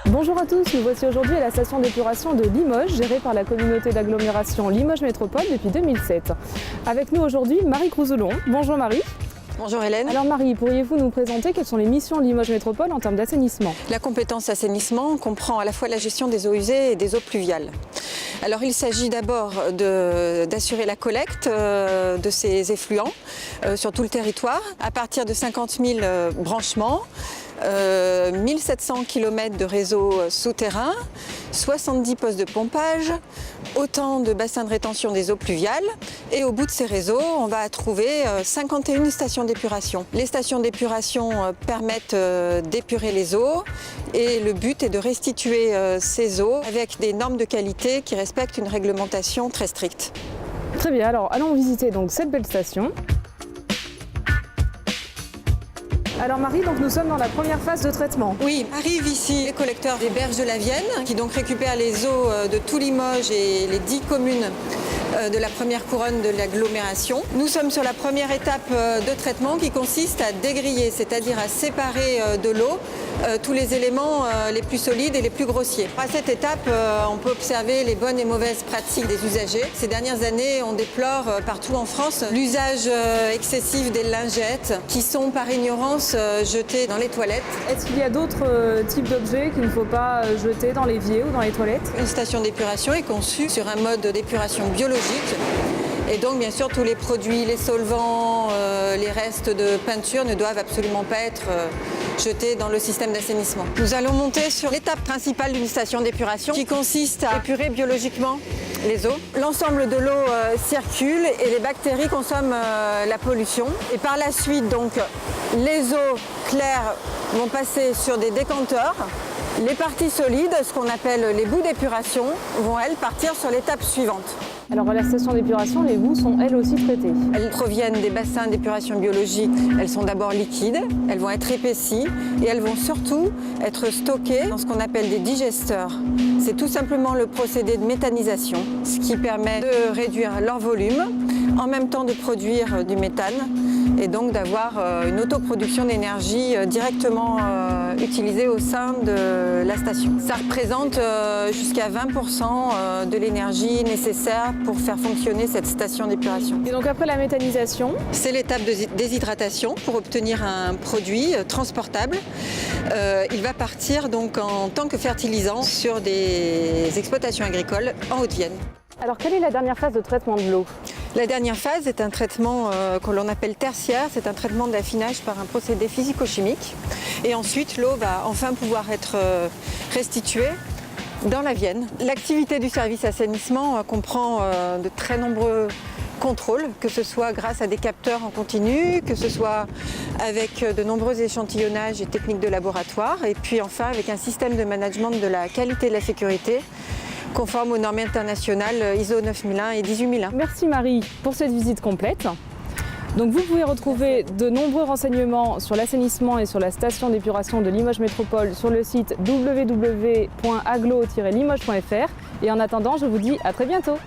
Bonjour à tous, nous voici aujourd'hui à la station d'épuration de Limoges, gérée par la communauté d'agglomération Limoges Métropole depuis 2007. Avec nous aujourd'hui, Marie Crouzoulon. Bonjour Marie. Bonjour Hélène. Alors Marie, pourriez-vous nous présenter quelles sont les missions Limoges Métropole en termes d'assainissement? La compétence assainissement comprend à la fois la gestion des eaux usées et des eaux pluviales. Alors il s'agit d'abord d'assurer la collecte de ces effluents sur tout le territoire à partir de 50 000 branchements. 1700 km de réseaux souterrains, 70 postes de pompage, autant de bassins de rétention des eaux pluviales. Et au bout de ces réseaux, on va trouver 51 stations d'épuration. Les stations d'épuration permettent d'épurer les eaux et le but est de restituer ces eaux avec des normes de qualité qui respectent une réglementation très stricte. Très bien, alors allons visiter donc cette belle station. Alors Marie, donc nous sommes dans la première phase de traitement. Oui, arrivent ici les collecteurs des berges de la Vienne qui donc récupèrent les eaux de tout Limoges et les 10 communes de la première couronne de l'agglomération. Nous sommes sur la première étape de traitement qui consiste à dégriller, c'est-à-dire à séparer de l'eau tous les éléments les plus solides et les plus grossiers. À cette étape, on peut observer les bonnes et mauvaises pratiques des usagers. Ces dernières années, on déplore partout en France l'usage excessif des lingettes qui sont par ignorance jetées dans les toilettes. Est-ce qu'il y a d'autres types d'objets qu'il ne faut pas jeter dans l'évier ou dans les toilettes? Une station d'épuration est conçue sur un mode d'épuration biologique. Et donc, bien sûr, tous les produits, les solvants, les restes de peinture ne doivent absolument pas être jetés dans le système d'assainissement. Nous allons monter sur l'étape principale d'une station d'épuration qui consiste à épurer biologiquement les eaux. L'ensemble de l'eau circule et les bactéries consomment la pollution. Et par la suite, donc, les eaux claires vont passer sur des décanteurs. Les parties solides, ce qu'on appelle les boues d'épuration, vont elles partir sur l'étape suivante. Alors à la station d'épuration, les boues sont elles aussi traitées. Elles proviennent des bassins d'épuration biologique. Elles sont d'abord liquides, elles vont être épaissies et elles vont surtout être stockées dans ce qu'on appelle des digesteurs. C'est tout simplement le procédé de méthanisation, ce qui permet de réduire leur volume, en même temps de produire du méthane et donc d'avoir une autoproduction d'énergie directement utilisée au sein de la station. Ça représente jusqu'à 20% de l'énergie nécessaire pour faire fonctionner cette station d'épuration. Et donc après la méthanisation, c'est l'étape de déshydratation pour obtenir un produit transportable. Il va partir donc en tant que fertilisant sur des exploitations agricoles en Haute-Vienne. Alors quelle est la dernière phase de traitement de l'eau? La dernière phase est un traitement que l'on appelle tertiaire, c'est un traitement d'affinage par un procédé physico-chimique. Et ensuite, l'eau va enfin pouvoir être restituée dans la Vienne. L'activité du service assainissement comprend de très nombreux contrôles, que ce soit grâce à des capteurs en continu, que ce soit avec de nombreux échantillonnages et techniques de laboratoire, et puis enfin avec un système de management de la qualité et de la sécurité conforme aux normes internationales ISO 9001 et 18001. Merci Marie pour cette visite complète. Donc vous pouvez retrouver de nombreux renseignements sur l'assainissement et sur la station d'épuration de Limoges Métropole sur le site www.aglo-limoges.fr. Et en attendant, je vous dis à très bientôt.